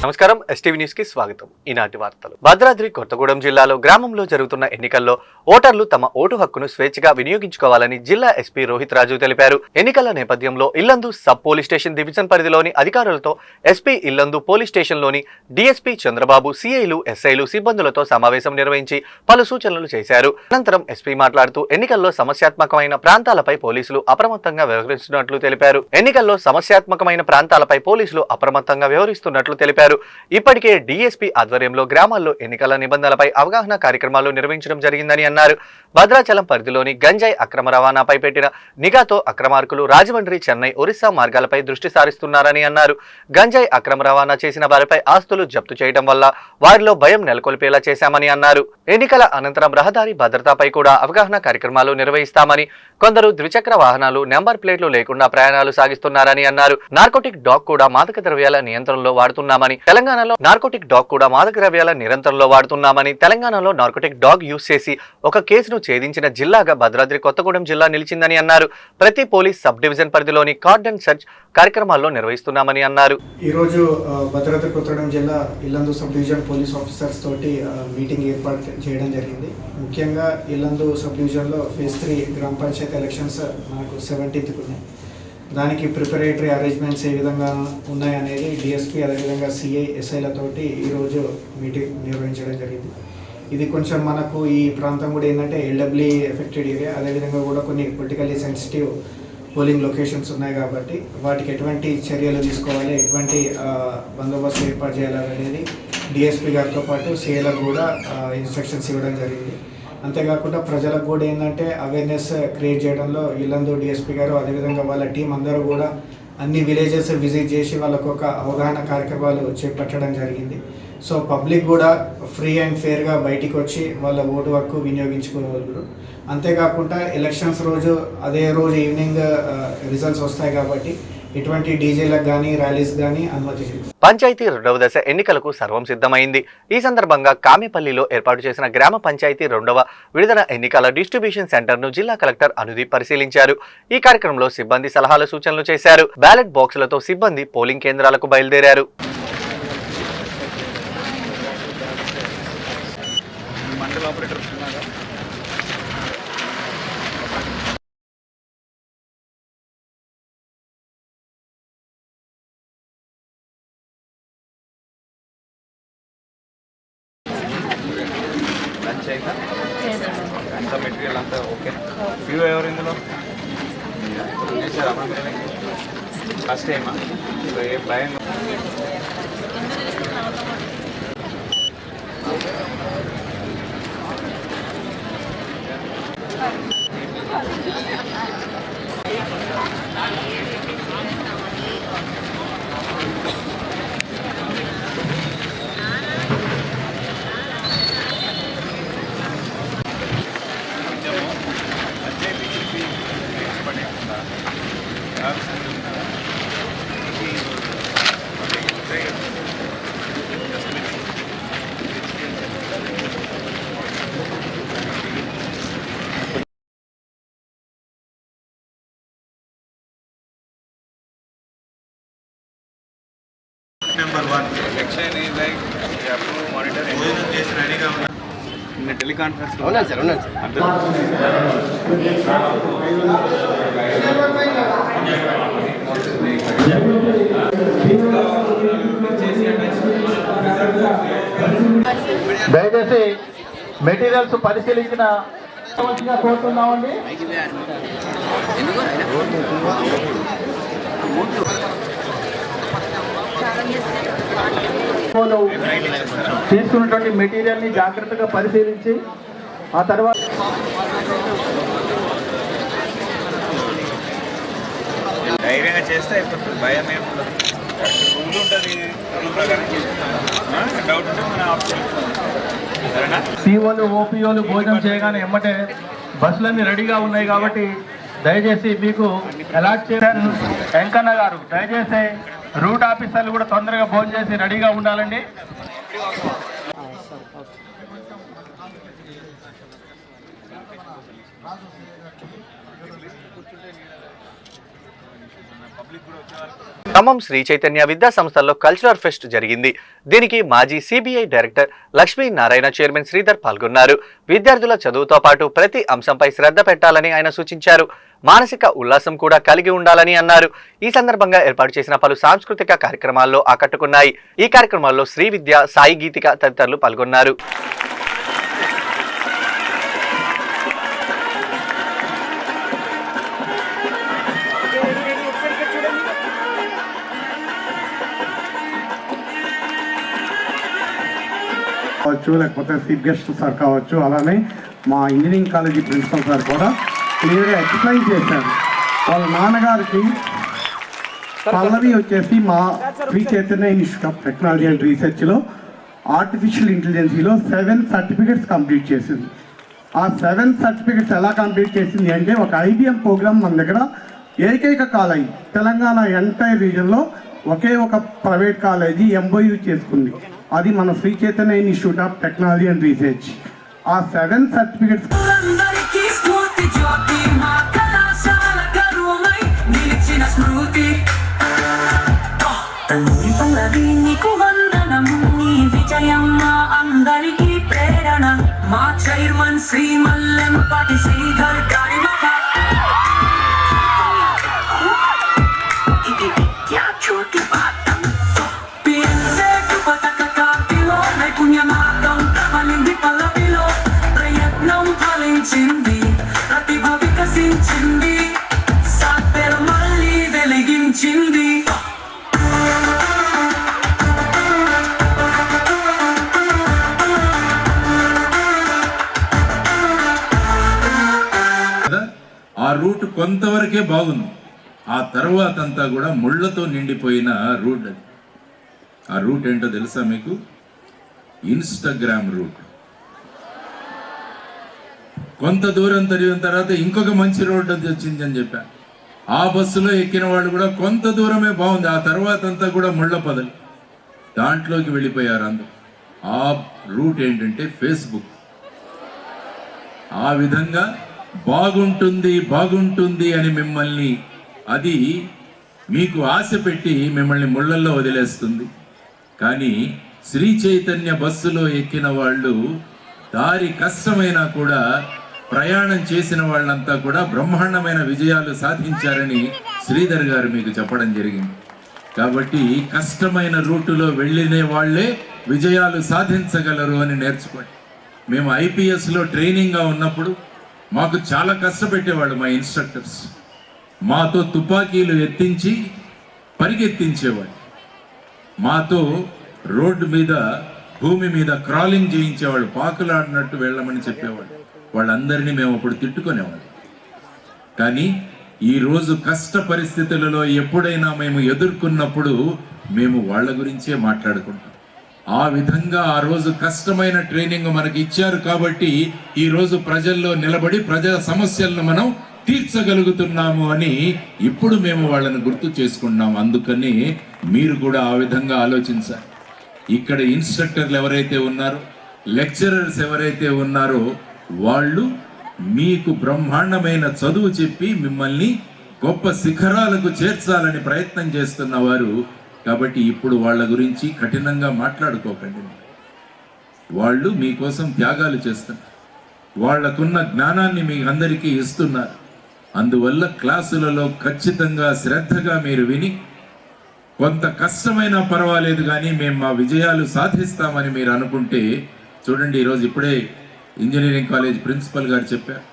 నమస్కారం STV news కి స్వాగతం. ఈనాటి వార్తలు. భద్రాద్రి కొత్తగూడెం జిల్లాలో గ్రామంలో జరుగుతున్న ఎన్నికల్లో ఓటర్లు తమ ఓటు హక్కును స్వేచ్ఛగా వినియోగించుకోవాలని జిల్లా ఎస్పీ రోహిత్ రాజు తెలిపారు. ఎన్నికల నేపథ్యంలో Yellandu sub police station division పరిధిలోని అధికారులతో ఎస్పీ ఇల్లందు పోలీస్ స్టేషన్లోని డీఎస్పీ చంద్రబాబు సిఐలు ఎస్ఐలు సిబ్బందులతో సమావేశం నిర్వహించి పలు సూచనలు చేశారు. అనంతరం ఎస్పీ మాట్లాడుతూ ఎన్నికల్లో సమస్యాత్మకమైన ప్రాంతాలపై పోలీసులు అప్రమత్తంగా వ్యవహరిస్తున్నట్లు తెలిపారు. ఇప్పటికే డీఎస్పీ ఆధ్వర్యంలో గ్రామాల్లో ఎన్నికల నిబంధనలపై అవగాహన కార్యక్రమాలు నిర్వహించడం జరిగిందని అన్నారు. భద్రాచలం పరిధిలోని గంజాయి అక్రమ రవాణాపై పెట్టిన నిఘాతో అక్రమార్కులు రాజమండ్రి, చెన్నై, ఒరిస్సా మార్గాలపై దృష్టి సారిస్తున్నారని అన్నారు. గంజాయి అక్రమ రవాణా చేసిన వారిపై ఆస్తులు జప్తు చేయడం వల్ల వారిలో భయం నెలకొల్పేలా చేశామని అన్నారు. ఎన్నికల అనంతరం రహదారి భద్రతపై కూడా అవగాహన కార్యక్రమాలు నిర్వహిస్తామని, కొందరు ద్విచక్ర వాహనాలు నెంబర్ ప్లేట్లు లేకుండా ప్రయాణాలు సాగిస్తున్నారని అన్నారు. నార్కోటిక్ డాగ్ కూడా మాదక ద్రవ్యాల నియంత్రణలో వాడుతున్నామని, తెలంగాణలో నార్కోటిక్ డాగ్ యూజ్ చేసి ఒక కేసును ఛేదించిన జిల్లాగా భద్రాద్రి కొత్తగూడెం జిల్లా నిలిచిందని అన్నారు. ప్రతి పోలీస్ సబ్ డివిజన్ పరిధిలోని కార్డన్ సెర్చ్ కార్యక్రమాల్లో నిర్వహిస్తున్నామని అన్నారు. ఈ రోజు భద్రాద్రి కొత్తగూడెం జిల్లా Yellandu sub division police officers తోటి మీటింగ్ ఏర్పాటు చేయడం జరిగింది. ముఖ్యంగా ఇల్లందు సబ్ డివిజన్లో ఫేజ్ 3 గ్రామ పంచాయతీ ఎలక్షన్స్ మనకు 17th ఉన్నాయి. దానికి ప్రిపరేటరీ అరేంజ్మెంట్స్ ఏ విధంగా ఉన్నాయనేది డిఎస్పీ అదేవిధంగా సిఐ ఎస్ఐలతోటి ఈరోజు మీటింగ్ నిర్వహించడం జరిగింది. ఇది కొంచెం మనకు ఈ ప్రాంతం కూడా ఏంటంటే ఎల్డబ్ల్యూ ఎఫెక్టెడ్ ఏరియా, అదేవిధంగా కూడా కొన్ని పొలిటికల్లీ సెన్సిటివ్ పోలింగ్ లొకేషన్స్ ఉన్నాయి కాబట్టి వాటికి ఎటువంటి చర్యలు తీసుకోవాలి, ఎటువంటి బందోబస్తు ఏర్పాటు చేయాలనేది డిఎస్పీ గారితో పాటు సిఐలకు కూడా ఇన్స్ట్రక్షన్స్ ఇవ్వడం జరిగింది. అంతేకాకుండా ప్రజలకు కూడా ఏంటంటే అవేర్నెస్ క్రియేట్ చేయడంలో ఇల్లందు డిఎస్పీ గారు అదేవిధంగా వాళ్ళ టీం అందరూ కూడా అన్ని విలేజెస్ విజిట్ చేసి వాళ్ళకు ఒక అవగాహన కార్యక్రమాలు చేపట్టడం జరిగింది. సో పబ్లిక్ కూడా ఫ్రీ అండ్ ఫేర్గా బయటికి వచ్చి వాళ్ళ ఓటు హక్కు వినియోగించుకోగలరు. అంతేకాకుండా ఎలక్షన్స్ రోజు అదే రోజు ఈవినింగ్ రిజల్ట్స్ వస్తాయి కాబట్టి ఎటువంటి డీజేలకు కానీ ర్యాలీస్ కానీ అనుమతి. పంచాయతీ 2వ దశ ఎన్నికలకు సర్వం సిద్ధమైంది. ఈ సందర్భంగా కామెపల్లిలో ఏర్పాటు చేసిన గ్రామ పంచాయతీ 2వ విడత ఎన్నికల డిస్ట్రిబ్యూషన్ సెంటర్ను జిల్లా కలెక్టర్ అనుదీప్ పరిశీలించారు. ఈ కార్యక్రమంలో సిబ్బంది సలహాలు సూచనలు చేశారు. బ్యాలెట్ బాక్సులతో సిబ్బంది పోలింగ్ కేంద్రాలకు బయలుదేరారు. అంతా మెటీరియల్ అంతా ఓకే. వ్యూ ఎవరు ఇందులో ఫస్ట్ టైమా? ఏ భయం Number 1 election is like you have to monitor in the teleconference. దయచేసి మెటీరియల్స్ పరిశీలించిన కోరుతున్నామండి. తీసుకున్నటువంటి మెటీరియల్ని జాగ్రత్తగా పరిశీలించి ఆ తర్వాత ధైర్యంగా చేస్తే భయం ఏముండదు. రూల్ ఉంటుంది, రూల్ ప్రకారం డౌట్ ఉంటే మన ఆప్షన్. సరేనా? సిఓలు ఓపీఓలు భోజనం చేయగానే ఎమ్మటే బస్సులన్నీ రెడీగా ఉన్నాయి కాబట్టి దయచేసి మీకు అలాట్ చేశారు. వెంకన్న గారు దయచేసి రూట్ ఆఫీసర్లు కూడా తొందరగా భోజనం చేసి రెడీగా ఉండాలండి. పబ్లిక్ కూడా వచ్చేవారు. ఖమ్మం శ్రీ చైతన్య విద్యా సంస్థల్లో కల్చరల్ ఫెస్ట్ జరిగింది. దీనికి మాజీ CBI director Lakshmi Narayana, chairman Sridhar పాల్గొన్నారు. విద్యార్థుల చదువుతో పాటు ప్రతి అంశంపై శ్రద్ధ పెట్టాలని ఆయన సూచించారు. మానసిక ఉల్లాసం కూడా కలిగి ఉండాలని అన్నారు. ఈ సందర్భంగా ఏర్పాటు చేసిన పలు సాంస్కృతిక కార్యక్రమాల్లో ఆకట్టుకున్నాయి. ఈ కార్యక్రమాల్లో శ్రీ విద్య, సాయి గీతిక తదితరులు పాల్గొన్నారు. కావచ్చు, లేకపోతే చీఫ్ గెస్ట్ సార్ కావచ్చు, అలానే మా ఇంజనీరింగ్ కాలేజీ ప్రిన్సిపల్ సార్ కూడా క్లియర్గా ఎక్స్ప్లెయిన్ చేశారు. వాళ్ళ నాన్నగారికి పల్లవి వచ్చేసి మా Sri Chaitanya institute of technology and రీసెర్చ్లో ఆర్టిఫిషియల్ ఇంటెలిజెన్సీలో 7 సర్టిఫికెట్స్ కంప్లీట్ చేసింది. ఆ 7 సర్టిఫికెట్స్ ఎలా కంప్లీట్ చేసింది అంటే ఒక IBM ప్రోగ్రామ్ మన దగ్గర ఏకైక కాలేజీ తెలంగాణ ఎంటైర్ రీజన్లో ఒకే ఒక ప్రైవేట్ కాలేజీ MOU చేసుకుంది. అది మన Sri Chaitanya institute of technology and research. ఆ 7 సర్టిఫికెట్స్ అందరికీ ప్రేరణ మా చైర్మన్ శ్రీ మల్లెంపాటి శ్రీధర్ గారి ఇది విద్యా జ్యోతి పాఠం పతక కాకిలో నైపుణ్య మార్గం ప్రబలింది పల్లవిలో ప్రయత్నం ఫలించింది ప్రతిభ వికసించింది సాధ్యం మళ్ళీ వెలిగించింది. ఆ రూట్ కొంతవరకే బాగుంది. ఆ తర్వాత అంతా కూడా ముళ్లతో నిండిపోయిన రూట్. అది ఆ రూట్ ఏంటో తెలుసా మీకు? Instagram route. కొంత దూరం తిరిగిన తర్వాత ఇంకొక మంచి రోడ్డు అది వచ్చింది అని చెప్పాను. ఆ బస్సులో ఎక్కిన వాళ్ళు కూడా కొంత దూరమే బాగుంది, ఆ తర్వాత అంతా కూడా ముళ్ళ పదలు, దాంట్లోకి వెళ్ళిపోయారు అందరూ. ఆ రూట్ ఏంటంటే ఫేస్బుక్. ఆ విధంగా బాగుంటుంది బాగుంటుంది అని మిమ్మల్ని, అది మీకు ఆశ పెట్టి మిమ్మల్ని ముళ్ళల్లో వదిలేస్తుంది. కానీ శ్రీ చైతన్య బస్సులో ఎక్కిన వాళ్ళు దారి కష్టమైనా కూడా ప్రయాణం చేసిన వాళ్ళంతా కూడా బ్రహ్మాండమైన విజయాలు సాధించారని శ్రీధర్ గారు మీకు చెప్పడం జరిగింది. కాబట్టి కష్టమైన రూటులో వెళ్ళిన వాళ్ళే విజయాలు సాధించగలరు అని నేర్చుకోండి. మేము IPSలో ట్రైనింగ్గా ఉన్నప్పుడు మాకు చాలా కష్టపెట్టేవాళ్ళు మా ఇన్స్ట్రక్టర్స్. మాతో తుపాకీలు ఎత్తించి పరిగెత్తించేవాళ్ళు. మాతో రోడ్డు మీద, భూమి మీద క్రాలింగ్ చేయించేవాళ్ళు, పాకులాడినట్టు వెళ్ళమని చెప్పేవాళ్ళు. వాళ్ళందరినీ మేము అప్పుడు తిట్టుకునేవాళ్ళం. కానీ ఈరోజు కష్ట పరిస్థితులలో ఎప్పుడైనా మేము ఎదుర్కొన్నప్పుడు మేము వాళ్ళ గురించే మాట్లాడుకుంటాం. ఆ విధంగా ఆ రోజు కష్టమైన ట్రైనింగ్ మనకి ఇచ్చారు కాబట్టి ఈ రోజు ప్రజల్లో నిలబడి ప్రజల సమస్యలను మనం తీర్చగలుగుతున్నాము అని ఇప్పుడు మేము వాళ్ళని గుర్తు చేసుకున్నాము. అందుకని మీరు కూడా ఆ విధంగా ఆలోచించాలి. ఇక్కడ ఇన్స్ట్రక్టర్లు ఎవరైతే ఉన్నారో, లెక్చరర్స్ ఎవరైతే ఉన్నారో వాళ్ళు మీకు బ్రహ్మాండమైన చదువు చెప్పి మిమ్మల్ని గొప్ప శిఖరాలకు చేర్చాలని ప్రయత్నం చేస్తున్నవారు. కాబట్టి ఇప్పుడు వాళ్ళ గురించి కఠినంగా మాట్లాడుకోకండి. వాళ్ళు మీకోసం త్యాగాలు చేస్తున్నారు, వాళ్లకున్న జ్ఞానాన్ని మీ అందరికీ ఇస్తున్నారు. అందువల్ల క్లాసులలో ఖచ్చితంగా శ్రద్ధగా మీరు విని, కొంత కష్టమైనా పర్వాలేదు కానీ మేము మా విజయాలు సాధిస్తామని మీరు అనుకుంటే, చూడండి ఈరోజు ఇప్పుడే ఇంజనీరింగ్ కాలేజ్ ప్రిన్సిపల్ గారు చెప్పారు.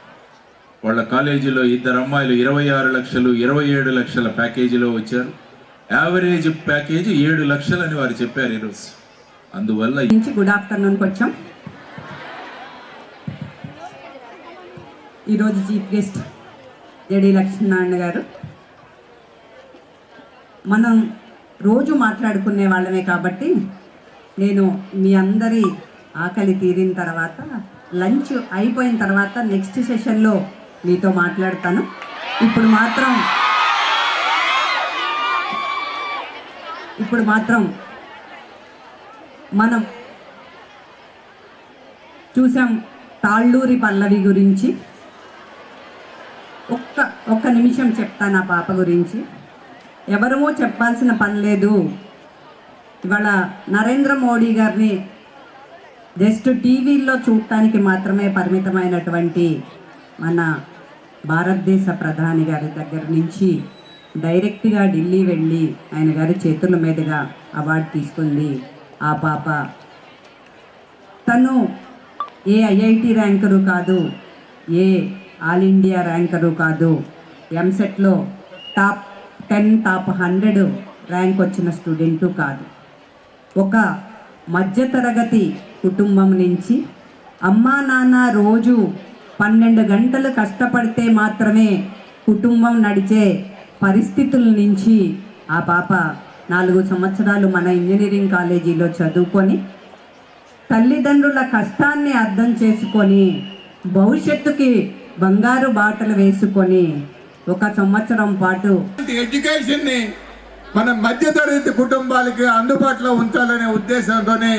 వాళ్ళ కాలేజీలో 2 అమ్మాయిలు 26 లక్షలు 27 లక్షల ప్యాకేజీలో వచ్చారు. యావరేజ్ ప్యాకేజీ 7 లక్షలు అని వారు చెప్పారు ఈరోజు. అందువల్ల గుడ్ ఆఫ్టర్నూన్కి వచ్చాం. ఈరోజు చీఫ్ గెస్ట్ జడి లక్ష్మీనారాయణ గారు. మనం రోజు మాట్లాడుకునే వాళ్ళమే కాబట్టి నేను మీ అందరి ఆకలి తీరిన తర్వాత, లంచ్ అయిపోయిన తర్వాత నెక్స్ట్ సెషన్లో మీతో మాట్లాడతాను. ఇప్పుడు మాత్రం మనం చూసాం తాళ్ళూరి పల్లవి గురించి. ఒక్క నిమిషం చెప్తాను ఆ పాప గురించి. ఎవరూ చెప్పాల్సిన పని లేదు. ఇవాళ నరేంద్ర మోడీ గారిని జస్ట్ టీవీల్లో చూడటానికి మాత్రమే పరిమితమైనటువంటి మన భారతదేశ ప్రధాని గారి దగ్గర నుంచి డైరెక్ట్గా ఢిల్లీ వెళ్ళి ఆయన గారి చేతుల మీదుగా అవార్డు తీసుకుంది ఆ పాప. తను ఏ ఐఐటి ర్యాంకరు కాదు, ఏ ఆల్ ఇండియా ర్యాంకరు కాదు, ఎంసెట్లో టాప్ 10 టాప్ 100 ర్యాంక్ వచ్చిన స్టూడెంటు కాదు. ఒక మధ్యతరగతి కుటుంబం నుంచి అమ్మా నాన్న రోజు 12 గంటలు కష్టపడితే మాత్రమే కుటుంబం నడిచే పరిస్థితుల నుంచి ఆ పాప 4 సంవత్సరాలు మన ఇంజనీరింగ్ కాలేజీలో చదువుకొని తల్లిదండ్రుల కష్టాన్ని అర్థం చేసుకొని భవిష్యత్తుకి బంగారు బాటలు వేసుకొని 1 సంవత్సరం పాటు ఎడ్యుకేషన్ని మన మధ్యతరగతి కుటుంబాలకి అందుబాటులో ఉంచాలనే ఉద్దేశంతోనే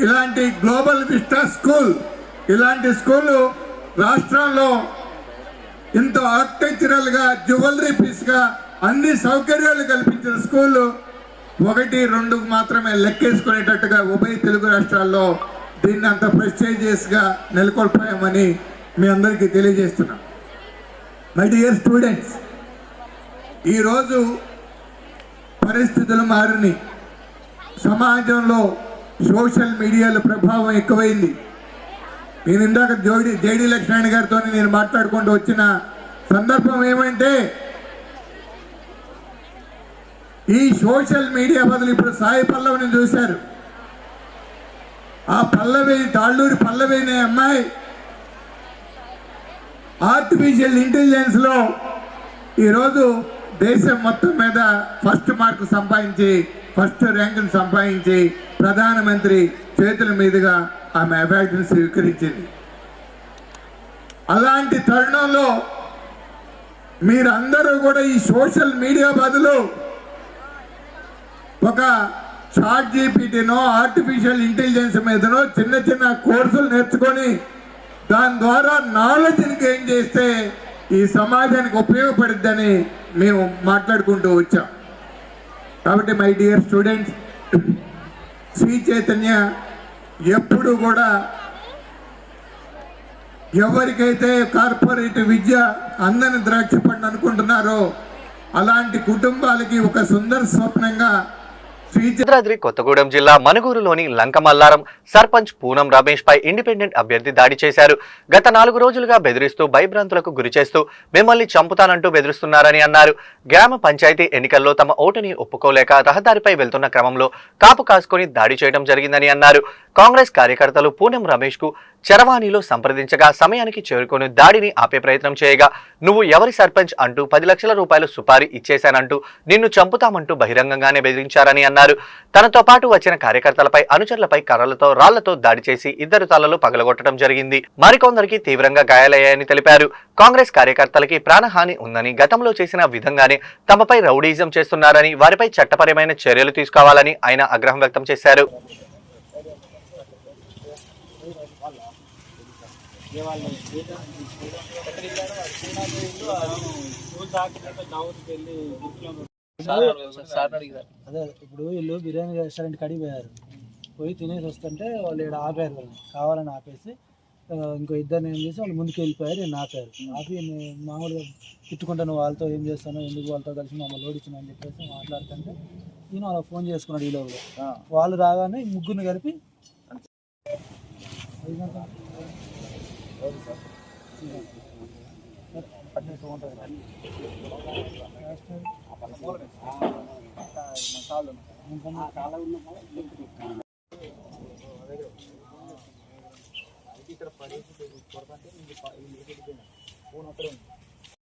ఇలాంటి గ్లోబల్ విస్టా స్కూల్, ఇలాంటి స్కూళ్ళు రాష్ట్రంలో ఇంత ఆర్కిటెక్చరల్గా జ్యువెలరీ పీస్గా అన్ని సౌకర్యాలు కల్పించిన స్కూళ్ళు 1, 2 మాత్రమే లెక్కేసుకునేటట్టుగా ఉభయ తెలుగు రాష్ట్రాల్లో దీన్ని అంత ప్రెస్టీజియస్గా నెలకొల్పామని మీ అందరికీ తెలియజేస్తున్నాం. మై డియర్ స్టూడెంట్స్, ఈరోజు పరిస్థితులు మారినాయి. సమాజంలో సోషల్ మీడియాల ప్రభావం ఎక్కువైంది. నేను ఇందాక జేడి లక్ష్మణ్ గారితో నేను మాట్లాడుకుంటూ వచ్చిన సందర్భం ఏమంటే, ఈ సోషల్ మీడియా బదులు ఇప్పుడు సాయి పల్లవిని చూశారు. ఆ పల్లవి, తాళ్ళూరి పల్లవి అనే అమ్మాయి ఆర్టిఫిషియల్ ఇంటెలిజెన్స్లో ఈరోజు దేశం మొత్తం మీద ఫస్ట్ మార్కు సంపాదించి, ఫస్ట్ ర్యాంకును సంపాదించి ప్రధానమంత్రి చేతుల మీదుగా ఆమె అవార్డును స్వీకరించింది. అలాంటి తరుణంలో మీరందరూ కూడా ఈ సోషల్ మీడియా బదులు ఒక చాట్ జీపీటీనో ఆర్టిఫిషియల్ ఇంటెలిజెన్స్ మీదనో చిన్న చిన్న కోర్సులు నేర్చుకొని దాని ద్వారా నాలెడ్జ్ని గెయిన్ చేస్తే ఈ సమాజానికి ఉపయోగపడుద్దని మేము మాట్లాడుకుంటూ వచ్చాం. కాబట్టి my dear students, Sri Chaitanya ఎప్పుడు కూడా ఎవరికైతే కార్పొరేట్ విద్య అందని ద్రాక్ష పండు అనుకుంటున్నారో అలాంటి కుటుంబాలకి ఒక సుందర స్వప్నంగా భద్రాద్రి కొత్తగూడెం జిల్లా మనుగూరులోని లంకమల్లారం సర్పంచ్ పూనం రమేష్ పై ఇండిపెండెంట్ అభ్యర్థి దాడి చేశారు. గత 4 రోజులుగా బెదిరిస్తూ భయభ్రాంతులకు గురి చేస్తూ మిమ్మల్ని చంపుతానంటూ బెదిరిస్తున్నారని అన్నారు. గ్రామ పంచాయతీ ఎన్నికల్లో తమ ఓటుని ఒప్పుకోలేక రహదారిపై వెళ్తున్న క్రమంలో కాపు కాసుకొని దాడి చేయడం జరిగిందని అన్నారు. కాంగ్రెస్ కార్యకర్తలు పూనం రమేష్ కు చరవాణిలో సంప్రదించగా సమయానికి చేరుకొని దాడిని ఆపే ప్రయత్నం చేయగా, నువ్వు ఎవరి సర్పంచ్ అంటూ 10 లక్షల రూపాయలు సుపారీ ఇచ్చేశానంటూ నిన్ను చంపుతామంటూ బహిరంగంగానే బెదిరించారని అన్నారు. తనతో పాటు వచ్చిన కార్యకర్తలపై, అనుచరులపై కర్రలతో, రాళ్లతో దాడి చేసి 2 తలలు పగలగొట్టడం జరిగింది. మరికొందరికి తీవ్రంగా గాయాలయ్యాయని తెలిపారు. కాంగ్రెస్ కార్యకర్తలకి ప్రాణహాని ఉందని, గతంలో చేసిన విధంగానే తమపై రౌడీజం చేస్తున్నారని, వారిపై చట్టపరమైన చర్యలు తీసుకోవాలని ఆయన ఆగ్రహం వ్యక్తం చేశారు. అదే ఇప్పుడు వీళ్ళు బిర్యానీ రెస్టారెంట్ కడిగి పోయారు. పోయి తినేసి వస్తుంటే వాళ్ళు ఇక్కడ ఆపారు, వాళ్ళని కావాలని ఆపేసి ఇంకో 2 ఏం చేసి వాళ్ళు ముందుకు వెళ్ళిపోయారు. నేను ఆపారు. ఆపి మామూలుగా తిట్టుకుంటాను, వాళ్ళతో ఏం చేస్తాను, ఎందుకు వాళ్ళతో కలిసి మమ్మల్ని ఓడించిన అని చెప్పేసి మాట్లాడుతుంటే నేను వాళ్ళ ఫోన్ చేసుకున్నాడు. ఈ లోపల వాళ్ళు రాగానే 3 కలిపి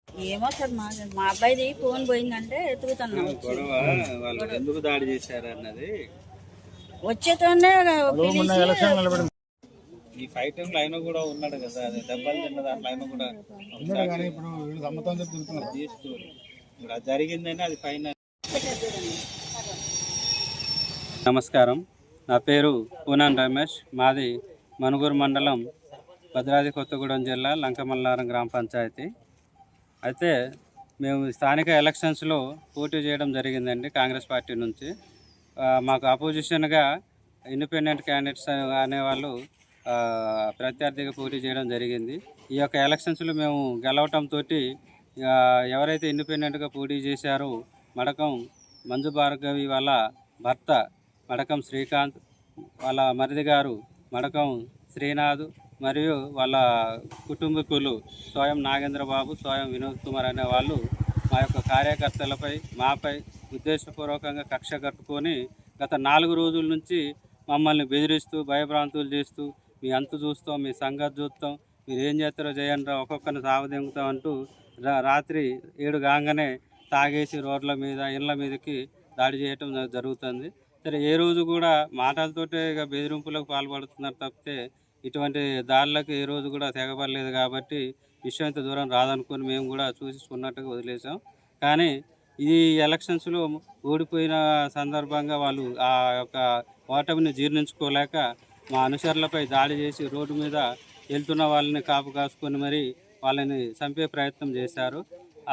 ఏమో సార్, మా అబ్బాయిది ఫోన్ పోయిందంటే ఎత్తుకుతున్నాం. ఎందుకు దాడి చేశారు అన్నది వచ్చేతోనే ఈ ఫైటింగ్ ఆయన కూడా ఉన్నాడు కదా, అది దెబ్బలు తిన్న దాంట్లో ఆయన కూడా ఇప్పుడు అది జరిగిందని అది పైన. నమస్కారం, నా పేరు పూనం రమేష్. మాది మనుగూరు మండలం, భద్రాద్రి కొత్తగూడెం జిల్లా, లంకమల్లారం గ్రామ పంచాయతీ. అయితే మేము స్థానిక ఎలక్షన్స్లో పోటీ చేయడం జరిగిందండి కాంగ్రెస్ పార్టీ నుంచి. మాకు అపోజిషన్గా ఇండిపెండెంట్ క్యాండిడేట్స్ అనేవాళ్ళు ప్రత్యర్థిగా పోటీ చేయడం జరిగింది. ఈ యొక్క ఎలక్షన్స్లో మేము గెలవటంతో ఎవరైతే ఇండిపెండెంట్గా పోటీ చేశారో మడకం మంజు భార్గవి వాళ్ళ భర్త మడకం శ్రీకాంత్, వాళ్ళ మరిది గారు మడకం శ్రీనాథ్ మరియు వాళ్ళ కుటుంబీకులు స్వయం నాగేంద్రబాబు, స్వయం వినోద్ కుమార్ అనే వాళ్ళు మా యొక్క కార్యకర్తలపై మాపై ఉద్దేశపూర్వకంగా కక్ష కట్టుకొని గత 4 రోజుల నుంచి మమ్మల్ని బెదిరిస్తూ భయభ్రాంతులు చేస్తూ మీ అంతు చూస్తాం, మీ సంగతి చూస్తాం, మీరు ఏం చేస్తారో చేయండి, ఒక్కొక్కరిని సావదెంగుతాం అంటూ రాత్రి 7 కాగానే తాగేసి రోడ్ల మీద ఇళ్ళ మీదకి దాడి చేయటం జరుగుతుంది. సరే, ఏ రోజు కూడా మాటలతోటే ఇక బెదిరింపులకు పాల్పడుతున్నారు తప్పితే ఇటువంటి దాడులకు ఏ రోజు కూడా తెగబడలేదు. కాబట్టి విషయం ఇంత దూరం రాదనుకొని మేము కూడా చూసుకున్నట్టుగా వదిలేసాం. కానీ ఈ ఎలక్షన్స్లో ఓడిపోయిన సందర్భంగా వాళ్ళు ఆ యొక్క ఓటమిని జీర్ణించుకోలేక మా అనుచరులపై దాడి చేసి రోడ్డు మీద వెళ్తున్న వాళ్ళని కాపు కాసుకొని మరి వాళ్ళని చంపే ప్రయత్నం చేశారు.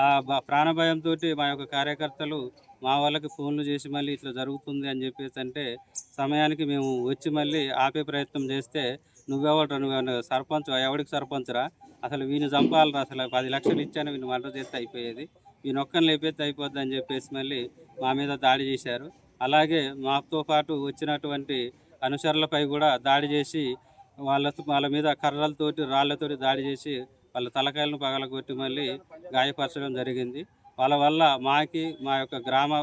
ఆ ప్రాణభయంతో మా యొక్క కార్యకర్తలు మా వాళ్ళకి ఫోన్లు చేసి మళ్ళీ ఇట్లా జరుగుతుంది అని చెప్పేసి అంటే సమయానికి మేము వచ్చి మళ్ళీ ఆపే ప్రయత్నం చేస్తే నువ్వు సర్పంచ్, ఎవడికి సర్పంచ్ రా, అసలు వీని చంపాలరా, అసలు 10 లక్షలు ఇచ్చాను వీని మర్డర్ చేస్తే అయిపోయేది, వీని ఒక్కరిని లేపేస్తే అయిపోద్ది అని చెప్పేసి మళ్ళీ మా మీద దాడి చేశారు. అలాగే మాతో పాటు వచ్చినటువంటి అనుచరులపై కూడా దాడి చేసి వాళ్ళ మీద కర్రలతోటి రాళ్లతోటి దాడి చేసి వాళ్ళ తలకాయలను పగలగొట్టి మళ్ళీ గాయపరచడం జరిగింది. వాళ్ళ వల్ల మాకి మా యొక్క గ్రామ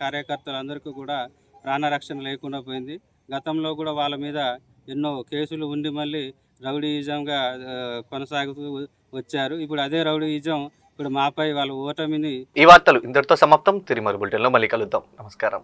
కార్యకర్తలందరికీ కూడా ప్రాణరక్షణ లేకుండా పోయింది. గతంలో కూడా వాళ్ళ మీద ఎన్నో కేసులు ఉండి మళ్ళీ రౌడీయిజంగా కొనసాగుతూ వచ్చారు. ఇప్పుడు అదే రౌడీయిజం ఇప్పుడు మాపై వాళ్ళ ఓటమిని. ఈ వార్తలు ఇంతటితో సమాప్తం. తిరిగి మరో బులెటిన్లో మళ్ళీ కలుద్దాం. నమస్కారం.